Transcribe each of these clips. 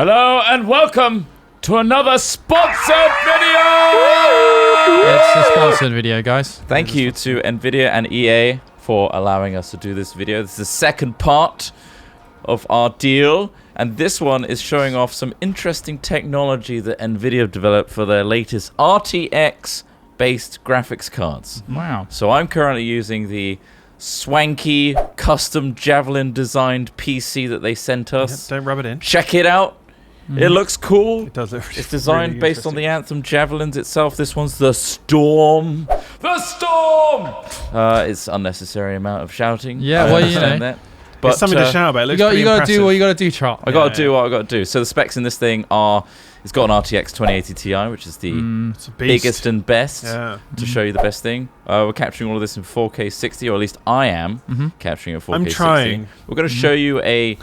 Hello and welcome to another sponsored video! It's a sponsored video, guys. Thank you to NVIDIA and EA for allowing us to do this video. This is the second part of our deal, and this one is showing off some interesting technology that NVIDIA developed for their latest RTX-based graphics cards. Wow. So I'm currently using the swanky, custom Javelin-designed PC that they sent us. Don't rub it in. Check it out. It looks cool. It does look It's designed really based on the Anthem Javelins itself. This one's the Storm. The Storm! It's unnecessary amount of shouting. Yeah, I well, you understand know. that. But It's something to shout about. It looks pretty you gotta impressive. do what you gotta do, Trot. I gotta do what I gotta do. So the specs in this thing are, it's got an RTX 2080 Ti, which is the It's a beast. biggest and best Yeah. to show you the best thing. We're capturing all of this in 4K 60, or at least I am capturing it in 4K I'm 60. trying. We're gonna show you a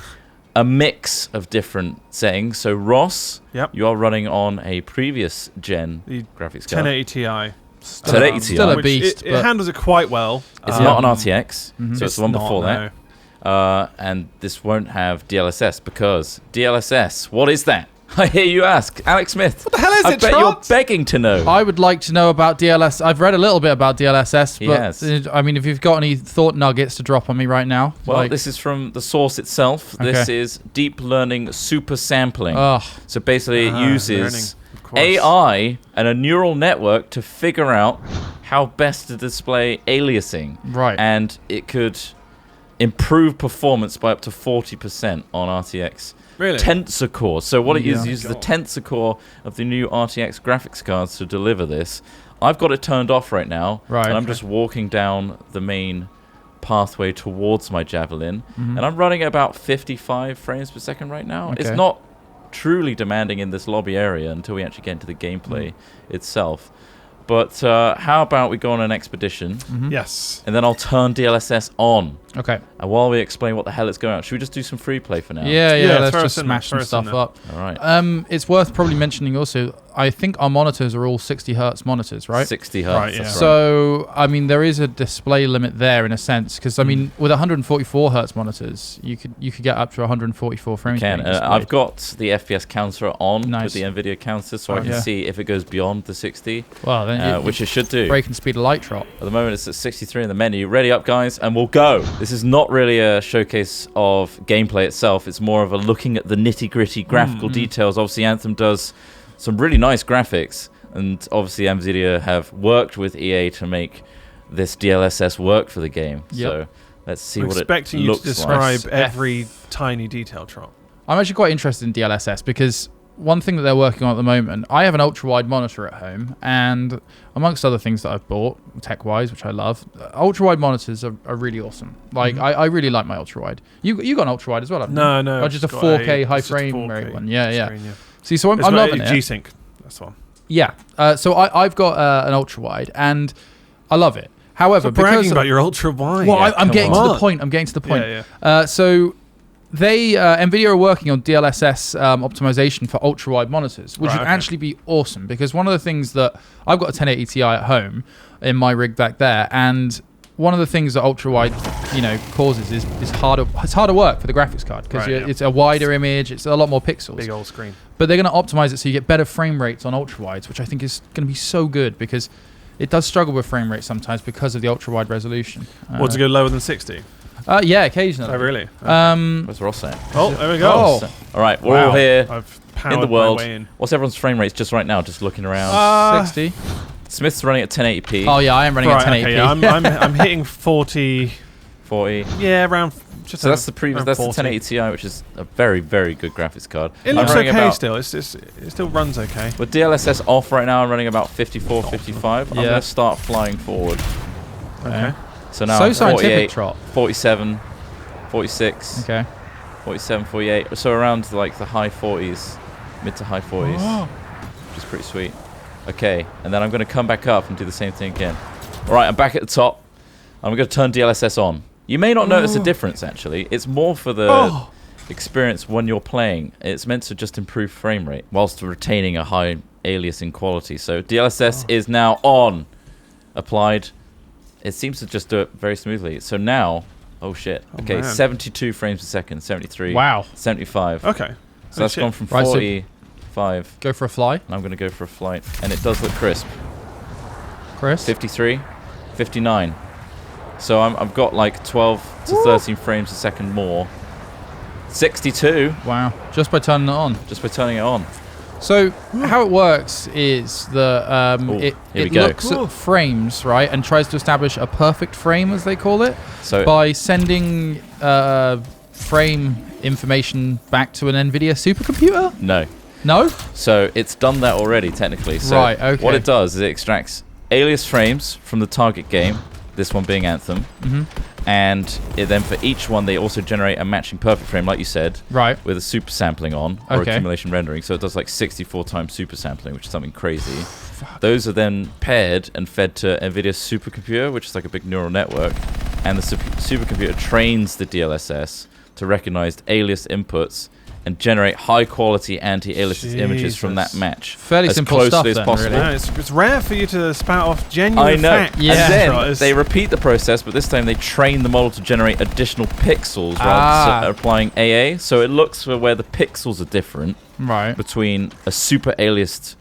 mix of different settings. So Ross, you are running on a previous gen The graphics card. 1080 Ti. Still a Still a Which beast. It handles it quite well. It's not an RTX, so it's the one not, before no. that. And this won't have DLSS because DLSS, what is that? I hear you ask. Alex Smith. What the hell is I it, bet Trot? you're begging to know. I would like to know about DLSS. I've read a little bit about DLSS, but Yes. I mean, if you've got any thought nuggets to drop on me right now. Well, this is from the source itself. This is deep learning super sampling. So basically it uses AI and a neural network to figure out how best to display aliasing. Right. And it could improve performance by up to 40% on RTX. Really? Tensor core. So what it Yeah. uses the tensor core of the new RTX graphics cards to deliver this. I've got it turned off right now, Right, and I'm okay. just walking down the main pathway towards my Javelin, and I'm running at about 55 frames per second right now. It's Okay. not truly demanding in this lobby area until we actually get into the gameplay itself. But how about we go on an expedition, Yes. and then I'll turn DLSS on. Okay. And while we explain what the hell is going on, should we just do some free play for now? Yeah, Yeah, let's throw just us in smash there, some throw us in stuff there. up. All right. It's worth probably mentioning also, I think our monitors are all 60 hertz monitors, right? 60 hertz. Right, yeah. That's right. So, I mean, there is a display limit there in a sense, because I mean, with 144 hertz monitors, you could get up to 144 frames. Can. being displayed. I've got the FPS counter on Nice. with the NVIDIA counter, so I can Yeah. see if it goes beyond the 60, Well, then which it should do. breaking speed of light, Trot. At the moment, it's at 63 in the menu. Ready up, guys, and we'll go. This is not really a showcase of gameplay itself. It's more of a looking at the nitty-gritty graphical details. Obviously, Anthem does some really nice graphics, and obviously NVIDIA have worked with EA to make this DLSS work for the game. Yep. So let's see I'm what it expecting you looks to describe like. every tiny detail, Trot. I'm actually quite interested in DLSS because one thing that they're working on at the moment, I have an ultra-wide monitor at home, and amongst other things that I've bought, tech-wise, which I love, ultra-wide monitors are really awesome. Like, I really like my ultra-wide. You got an ultra-wide as well, haven't you? No. Oh, just a it's got 4K high it's just frame 4K rate one. Yeah. screen, See, so I'm It's got loving a it. G-Sync. That's the one. Yeah. So I've got an ultra-wide, and I love it. However, Stop bragging because about your ultra-wide. well, Yeah, I'm come getting on. to the point. I'm getting to the point. Yeah. So they NVIDIA are working on DLSS optimization for ultra-wide monitors, which Right, would okay. actually be awesome because one of the things that I've got a 1080 Ti at home in my rig back there, and one of the things that ultra-wide, causes is harder. It's harder work for the graphics card because Right, yeah. it's a wider image. It's a lot more pixels. Big old screen. But they're going to optimize it so you get better frame rates on ultra-wides, which I think is going to be so good because it does struggle with frame rate sometimes because of the ultra-wide resolution. What, to go lower than 60? Yeah, occasionally. Oh, really? Where's Ross at? Oh, there we go. Oh. All right, we're Wow. all here I've in powered the my world. way in. What's everyone's frame rates just right now? Just looking around. 60. Smith's running at 1080p. Oh yeah, I am running at Right, 1080p. okay, I'm hitting 40. 40. Yeah, around. Just So that's the previous. around That's 40. the 1080 Ti, which is a very, very good graphics card. It I'm looks running okay about- still. It still runs okay. With DLSS off right now, I'm running about 54, 55. I'm Yeah. going to start flying forward. Okay. So now So I'm scientific, 48, Trot. 47, 46, Okay. 47, 48. So around like the high 40s, mid to high 40s, Oh. which is pretty sweet. Okay, and then I'm going to come back up and do the same thing again. All right, I'm back at the top. I'm going to turn DLSS on. You may not notice a difference, actually. It's more for the experience when you're playing. It's meant to just improve frame rate whilst retaining a high aliasing quality. So DLSS is now on. Applied. It seems to just do it very smoothly. So now, oh shit. Okay, man. 72 frames per second, 73. Wow. 75. Okay. So that's shit. gone from Right, so- 45. Go for a fly, And I'm going to go for a flight. And it does look crisp. Chris. 53, 59. So I've got like 12 to 13 frames a second more. 62 Wow. Just by turning it on. just by turning it on. So how it works is that Ooh, it here we go. looks at frames, right, and tries to establish a perfect frame, as they call it, So by sending frame information back to an NVIDIA supercomputer. no. No? So it's done that already technically. So Right, okay. what it does is it extracts alias frames from the target game, this one being Anthem, and then for each one they also generate a matching perfect frame, like you said, Right. with a super sampling on or Okay. accumulation rendering. So it does like 64 times super sampling, which is something crazy. Those are then paired and fed to NVIDIA's supercomputer, which is like a big neural network, and the supercomputer trains the DLSS to recognize alias inputs and generate high quality anti-alias images from that Jesus. match Fairly as simple closely stuff as then, possible. really. No, it's rare for you to spout off genuine I know. facts. Yeah. And then Right, they repeat the process, but this time they train the model to generate additional pixels rather than applying AA. So it looks for where the pixels are different Right. between a super aliased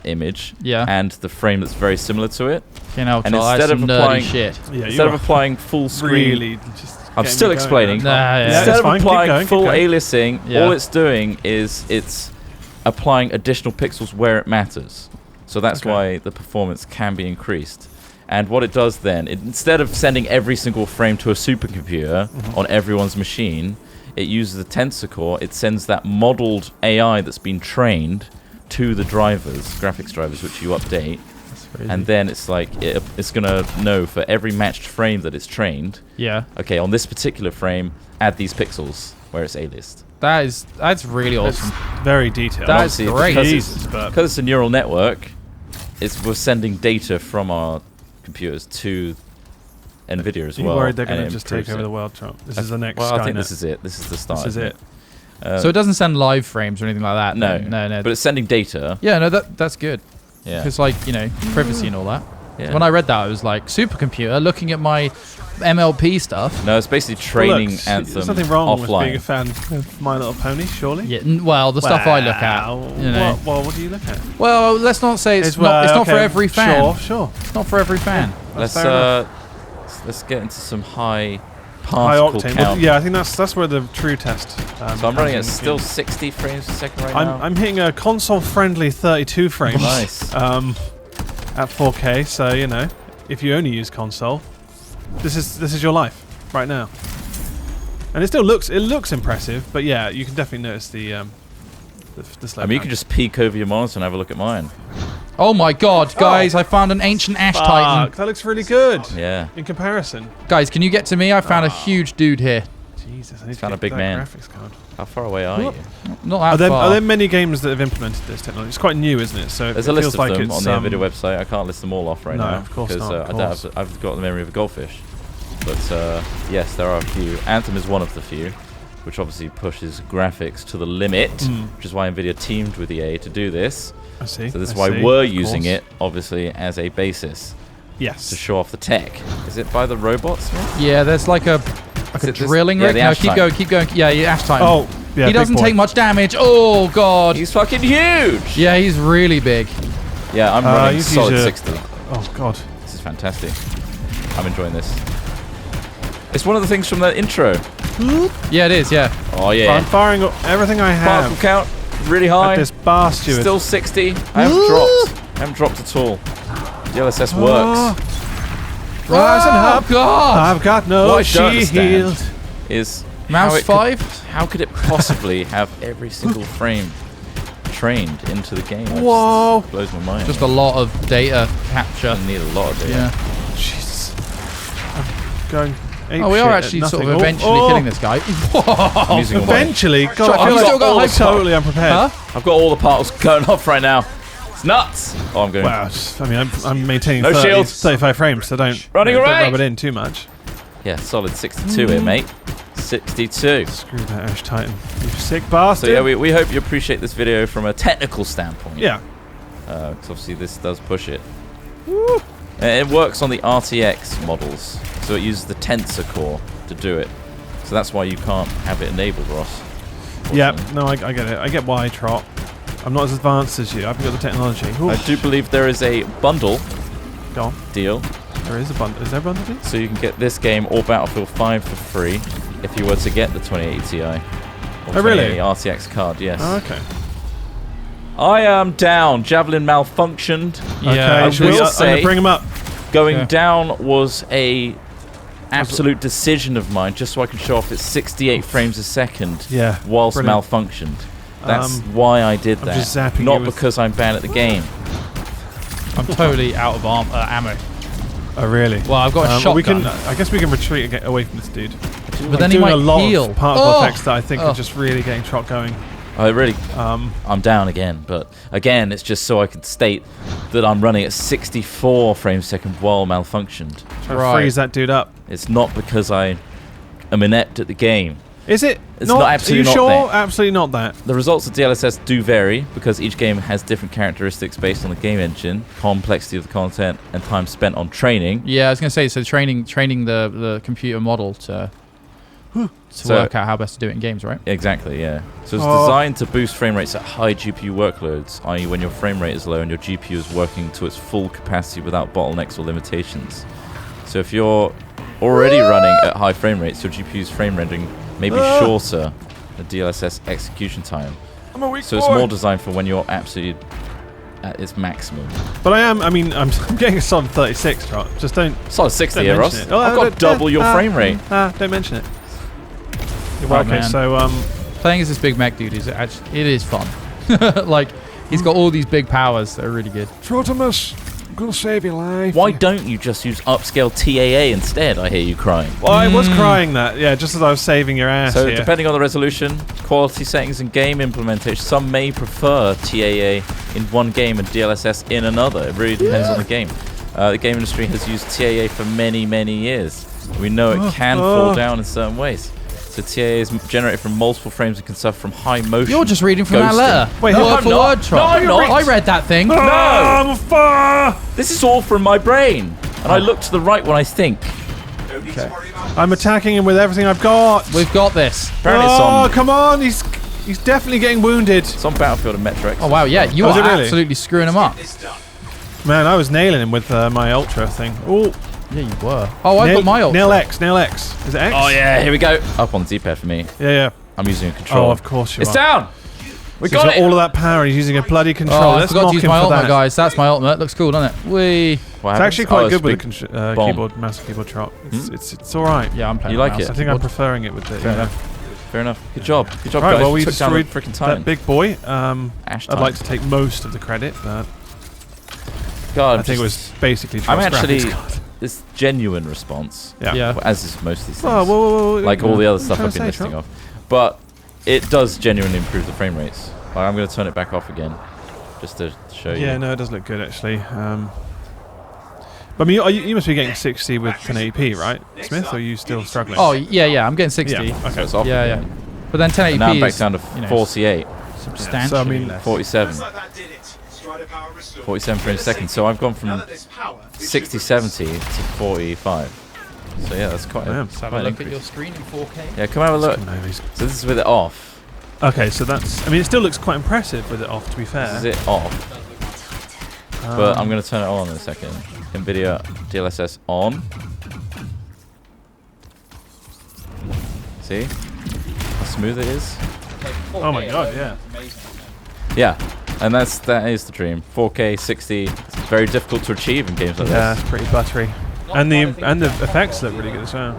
image Yeah. and the frame that's very similar to it. You know, and that's instead some of nerdy applying- shit. Yeah, Instead of you applying full screen, really just. I'm getting still me going, explaining. man. Nah, yeah. it's instead of fine. Keep applying going, keep full going. aliasing, Yeah. all it's doing is it's applying additional pixels where it matters. So that's Okay. why the performance can be increased. And what it does then, instead of sending every single frame to a supercomputer on everyone's machine, it uses the tensor core. It sends that modeled AI that's been trained to the drivers, graphics drivers, which you update. And then it's like it's going to know for every matched frame that it's trained, Yeah. okay, on this particular frame, add these pixels where it's aliased. That's really It's awesome. very detailed. That's Obviously, great. Because Jesus, but it's a neural network, we're sending data from our computers to NVIDIA as are you well. worried they're going and to it just take improves over it. the world, Trump? This is the next Well, Skynet. I think this is it. This is the start. This is isn't it. So it doesn't send live frames or anything like that. No, no. But it's sending data. Yeah, no, that's good. Yeah. Because, like, you know, privacy and all that. Yeah. When I read that, I was like, supercomputer looking at my MLP stuff. No, it's basically Well, training look, Anthem there's nothing wrong with being a offline. fan of My Little Pony, surely. Yeah, well, the stuff I look at. Wow. You know. What do you look at? Well, let's not say it's not for okay, every fan. Sure. It's not for every fan. Let's fair enough. let's get into some high High particle octane. count. Well, yeah, I think that's where the true test. So I'm running at comes in. still 60 frames per second right now. I'm hitting a console-friendly 32 frames. Nice. At 4K. So you know, if you only use console, this is your life right now. And it looks impressive, but yeah, you can definitely notice the slow. I mean, you can just peek over your monitor and have a look at mine. Oh my god, guys, I found an ancient ash titan. That looks really good. Yeah. In comparison. Guys, can you get to me? I found a huge dude here. Jesus, I need to Found a get big that man. graphics card. How far away are you? Not Are that there, far. are there many games that have implemented this technology? It's quite new, isn't it? So There's it a list feels of like them it's, on the NVIDIA website. I can't list them all off right No, now. of course because not, of I don't course. I've got the memory of a goldfish. But yes, there are a few. Anthem is one of the few, which obviously pushes graphics to the limit, which is why NVIDIA teamed with EA to do this. I see. So this is I why see, we're of using course. it, obviously, as a basis to Yes. show off the tech. Is it by the robots? Smith? Yeah, there's like a Is it this- drilling yeah, rig. the No, Ash keep Titan. going, keep going. Yeah, Ash Titan. Oh, yeah. he big doesn't boy. take much damage. Oh god. He's fucking huge! Yeah, he's really big. Yeah, I'm running you solid use a- 60. Oh god. This is fantastic. I'm enjoying this. It's one of the things from the intro. Yeah, it is. Yeah. Oh yeah. I'm firing up everything I Particle have count really at high. this bar steward. Still 60. I haven't dropped. I haven't dropped at all. DLSS works. Rise and Oh up. god. I've got no What I don't understand shield. is Mouse how it 5. How could it possibly have every single frame trained into the game? That Whoa. just blows my mind. Just a lot of data capture. I need a lot of data. Yeah. Jesus. I'm going. Oh, we are actually sort of nothing. eventually killing this guy. I'm using all my- Eventually, God, Shut I up, feel I've still got like hype totally unprepared. Huh? I've got all the particles going off right now. It's nuts. Oh, I'm going. Wow, I mean, I'm maintaining No 30, shields. 35 frames, so don't Running don't away. rub it in too much. Yeah, solid 62 here, mate. 62. Screw that Ash Titan, you sick So bastard. yeah, we hope you appreciate this video from a technical standpoint. yeah. Because obviously this does push it. And it works on the RTX models, so it uses the tensor core to do it. So that's why you can't have it enabled, Ross. Yeah, unfortunately. no, I get it. I get why, Trot. I'm not as advanced as you. I haven't got the technology. Ooh. I do believe there is a bundle Go on. deal, There is a bundle. Is there a bundle deal? so you can get this game or Battlefield 5 for free if you were to get the 2080 Ti. Or Oh, really? 2080 RTX card, yes. Oh, okay. I am down. Javelin malfunctioned. Yeah, Okay, I should we- will I'm say- gonna bring him up. Going Yeah. down was a absolute decision of mine, just so I can show off it's 68 frames a second Yeah. whilst brilliant. malfunctioned. That's Um, why I did I'm that. just zapping Not you with- because I'm bad at the game. I'm totally out of ammo. Oh, really? Well, I've got a Well, we shotgun. can. I guess we can retreat and get away from this dude. But then he doing might a lot heal. of particle Oh! effects that I think Oh. are just really getting Trot going. I'm down again, but again, it's just so I can state that I'm running at 64 frames a second while malfunctioned. Trying Right. to freeze that dude up. It's not because I am inept at the game. Is it? It's not, not absolutely Are you not sure? that. Absolutely not that. The results of DLSS do vary because each game has different characteristics based on the game engine, complexity of the content, and time spent on training. Yeah, I was gonna say, so training the computer model to So- work out how best to do it in games, right? Exactly, yeah. So it's Oh. designed to boost frame rates at high GPU workloads, i.e. when your frame rate is low and your GPU is working to its full capacity without bottlenecks or limitations. So if you're already running at high frame rates, your GPU's frame rendering may be shorter than DLSS execution time. I'm a weak So it's more designed for when you're absolutely at its maximum. But I am. I mean, I'm getting a solid 36, Trot. Just don't. Solid 60 Don't here, mention Ross. it. Oh, I've got double your frame rate. Don't mention it. Oh, Okay, man. so Playing as this big mech dude it is fun. Like, he's got all these big powers that are really good. Trotimus, I'm gonna save your life. Why don't you just use upscale TAA instead, I hear you crying. Well, I was crying that. Yeah, just as I was saving your ass So here. depending on the resolution, quality settings and game implementation, some may prefer TAA in one game and DLSS in another. It really depends on the game. The game industry has used TAA for many, many years. We know it can fall down in certain ways. So TAA is generated from multiple frames and can suffer from high motion. You're just reading from that ghosting. letter. Wait, word I'm for not. word, Trot. No, I'm not. I read that thing. I'm on fire! This is all from my brain. And I look to the right when I think. I'm attacking him with everything I've got. We've got this. Apparently it's Oh, on, come on! He's definitely getting wounded. it's on Battlefield and Metro X. Oh, wow, yeah. You Oh, is are it really? absolutely screwing him up. Man, I was nailing him with my Ultra thing. Oh, Yeah, you were. Oh, I've got my ult. Nail X, nail X. Is it X? Oh yeah, here we go. Up on the D-pad for me. Yeah. I'm using a controller. Oh, of course you It's are. down. We So he's got it. all of that power. He's using a bloody controller. Oh, I Let's forgot knock to use him my for ultimate, that. guys. That's my ultimate. Looks cool, doesn't it? Whee. What It's happened? actually quite Oh, good with big the bomb. keyboard, mouse keyboard Trot. It's all right. Yeah, I'm playing. You with like mouse it? I think I'm keyboard. preferring it with the. Fair enough. Fair enough. Good job. Good job, Right, guys. well, we Took down the destroyed freaking that Titan. big boy. Ash I'd like Titan. to take most of the credit, but God, I think it was basically. I'm Trot's actually graphics card. this genuine response. Yeah. Yeah. Well, as is most of these things. Oh, whoa. Like all the other stuff What I've been are you trying listing to off. But it does genuinely improve the frame rates. Like, I'm going to turn it back off again, just to show you. Yeah, no, it does look good actually. But I mean, you must be getting 60 with 1080p, right, Smith? Or are you still struggling? Oh, yeah. I'm getting 60. yeah. So Okay. it's off Yeah, again. yeah. But then 1080p And now I'm back is, down to you know, 48, substantially So, I mean, less. 47, 47 frames a second. So I've gone from 60, 70 to 45. So yeah, that's quite, Damn. Let's have quite a an look at increase. your screen in 4K. Yeah, come have a look. No, he's- So this is with it off. Okay, so that's. I mean, it still looks quite impressive with it off. To be fair. This is it off. But I'm going to turn it on in a second. NVIDIA DLSS on. See? How smooth it is? Oh my god, yeah. Yeah. And that is the dream. 4K 60. It's very difficult to achieve in games like Yeah, this. it's pretty buttery. And the effects look really good as well.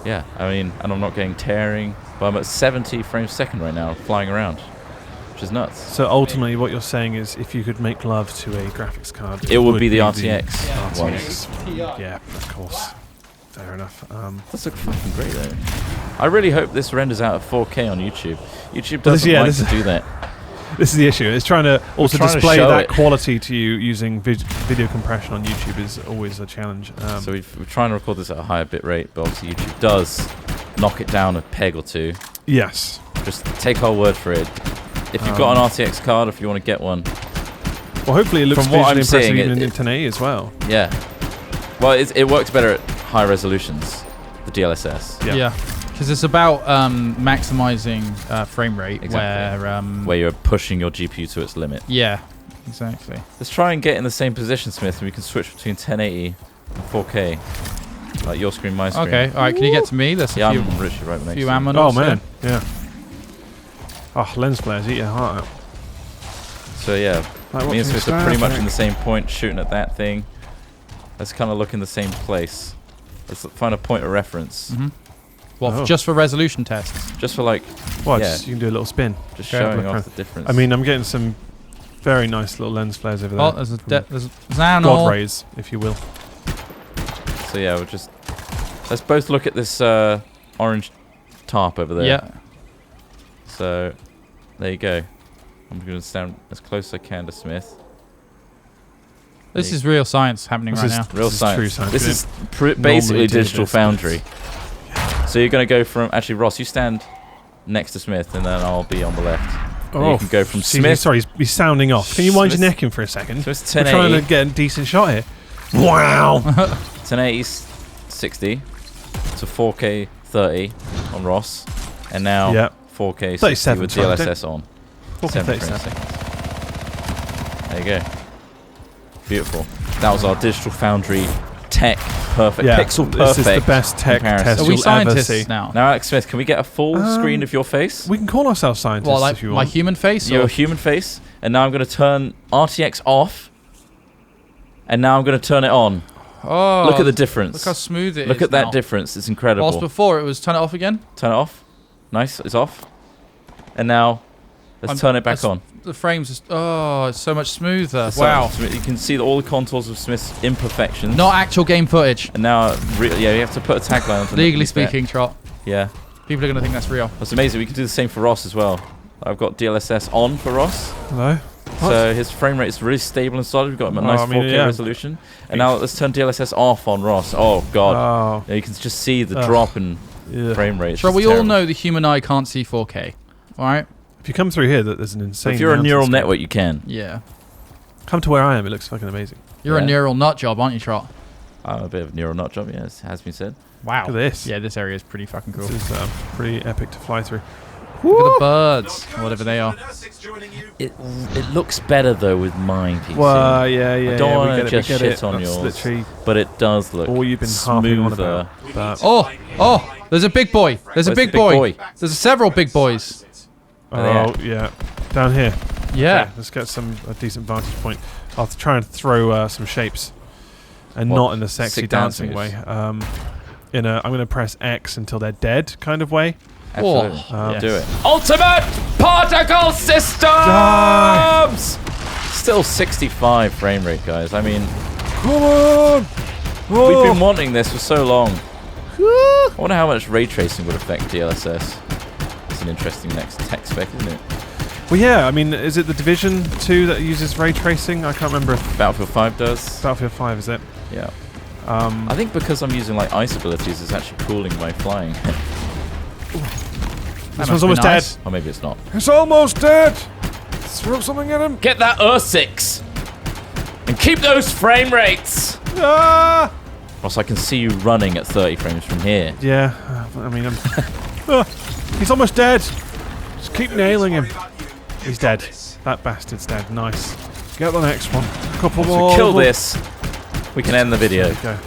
Yeah. I mean, and I'm not getting tearing. But I'm at 70 frames a second right now, flying around. Which is nuts. So ultimately, what you're saying is, if you could make love to a graphics card, It would be the RTX one. RTX. Yeah, of course. Fair enough. Does look fucking great though. I really hope this renders out at 4K on YouTube. YouTube Well, this- doesn't yeah, like this to is- do that. This is the issue. It's trying to also trying to display show that it. quality to you using video compression on YouTube is always a challenge. So we're trying to record this at a higher bit rate, but obviously YouTube does knock it down a peg or two. yes. Just take our word for it. If you've got an RTX card, if you want to get one, Well, hopefully it looks From what visually I'm impressive seeing, even it- in 1080 as well. yeah. Well, it works better at high resolutions, the DLSS. Yeah. Yeah. Because it's about maximizing frame rate, where you're pushing your GPU to its limit. Yeah, exactly. Let's try and get in the same position, Smith, and we can switch between 1080 and 4K. Like your screen, my screen. Okay, all right. Can you get to me? There's Yeah, a few, I'm literally right next to you. ammo. Oh man, yeah. Oh, lens flares eat your heart out. So yeah, Like, me and watching Smith are pretty Star much in the Trek. same point, shooting at that thing. Let's kind of look in the same place. Let's find a point of reference. Mm-hmm. What? Oh. Just for resolution tests? Just for like, Well, yeah. just, you can do a little spin. just Okay. showing Look off around. the difference. I mean, I'm getting some very nice little lens flares over there. Oh, there's a from there's an animal. God rays, if you will. so yeah, we'll just let's both look at this orange tarp over there. Yeah. So there you go. I'm going to stand as close as I can to Smith. This is real science happening This right is- now. Real This is science. true science, This yeah. is Normally basically do Digital this, but Foundry. So you're going to go from actually Ross. You stand next to Smith, and then I'll be on the left. And you can go from excuse me, Smith. sorry, he's sounding off. Can you wind your Smith- neck in for a second? Smith's We're trying to 1080, get a decent shot here. Wow. 1080 60 to 4K 30 on Ross, and now Yeah. 4K 60 37, with sorry, DLSS on. 4K 70 frames a 37. second. There you go. Beautiful. That was our Digital Foundry tech perfect, Yeah, pixel perfect. this is the best tech comparison. test Are we you'll ever scientists see. now? Now, Alex Smith, can we get a full screen of your face? We can call ourselves scientists Well, like if you my want. human face? Your Or? human face, and now I'm going to turn RTX off, and now I'm going to turn it on. Oh, Look at the difference. Look how smooth it is. Look at that now. difference. It's incredible. Whilst before it was turn it off again. Turn it off. Nice. It's off. And now let's turn it back on. The frames just it's so much smoother. So Wow. you can see all the contours of Smith's imperfections. Not actual game footage. And now, yeah, you have to put a tagline on. Legally speaking, Trot. Yeah. People are going to think that's real. That's amazing. We can do the same for Ross as well. I've got DLSS on for Ross. Hello? So his frame rate is really stable and solid. We've got a nice 4K yeah. resolution. And now let's turn DLSS off on Ross. Oh, God. Oh, Yeah, you can just see the drop in yeah. frame rate. It's Trot, just we all terrible. know the human eye can't see 4K. All right? If you come through here, there's an So insane. if you're a mountain neural scape. network, you can. Yeah. Come to where I am. It looks fucking amazing. You're a Yeah. neural nut job, aren't you, Trot? I'm a bit of a neural nut job, yes, has been said. Wow. Look at this. Yeah, this area is pretty fucking cool. This is pretty epic to fly through. Look at the birds, or whatever they are. It looks better, though, with mine PC. Well, yeah. I don't yeah, want we to get just it, we get shit it. on That's yours, literally but it does look all you've been harping on smoother. about. But Oh, there's a big boy. There's a Where's the big big boy. boy? There's several big boys. oh, yeah. Down here. Yeah. Okay, let's get a decent vantage point. I'll try and throw some shapes, and What? not in a sexy Sick dancing dancing way. I'm going to press X until they're dead kind of way. Absolutely. Oh, Do yes. it. Ultimate Particle Systems! Die! Still 65 frame rate, guys. I mean, Come on! we've been wanting this for so long. I wonder how much ray tracing would affect DLSS. It's an interesting next tech spec, isn't it? Well, yeah. I mean, is it the Division 2 that uses ray tracing? I can't remember if Battlefield 5 does. Battlefield 5 is it. Yeah. I think because I'm using like ice abilities, it's actually cooling my flying. This one's almost dead. Or maybe it's not. It's almost dead. Throw something at him. Get that Ursix! And keep those frame rates! Ah! Ross, I can see you running at 30 frames from here. Yeah. I mean, he's almost dead. Just keep nailing him. He's dead. That bastard's dead. Nice. Get the next one. Couple Once more. we kill this, we can end the video. There you go.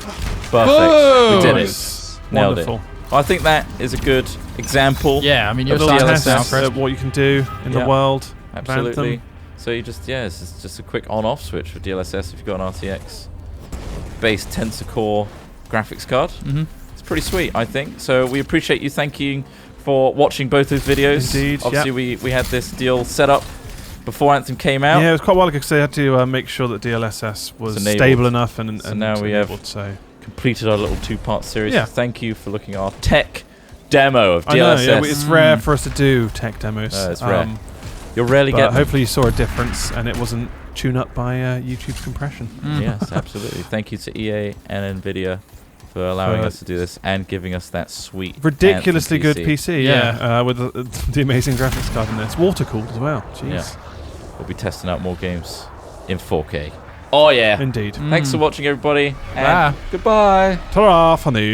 Perfect. We did it. Nice. Nailed Wonderful. it. Well, I think that is a good example. Yeah, I mean, you're A a little scientist test now, Chris. at what you can do in Yeah. the world. Absolutely. Anthem. So you just, it's just a quick on-off switch for DLSS if you've got an RTX based Tensor Core graphics card. Mm-hmm. It's pretty sweet, I think. So we appreciate you. Thank you for watching both those videos. Indeed, Obviously, we had this deal set up before Anthem came out. Yeah, it was quite a while ago because they had to make sure that DLSS was It's enabled. stable enough and So now we have enabled, so. completed our little two-part series. Yeah. So thank you for looking at our tech demo of DLSS. I know, yeah, it's rare for us to do tech demos. It's rare. You'll rarely But get them. hopefully you saw a difference and it wasn't tuned up by YouTube's compression. Yes, absolutely. Thank you to EA and NVIDIA for allowing us to do this and giving us that sweet, Ridiculously Anthem good PC, Yeah. with the amazing graphics card in there. It's water cooled as well. Jeez. Yeah. We'll be testing out more games in 4K. Oh yeah. Indeed. Thanks for watching, everybody. And Bye. goodbye. Ta-ra, funny.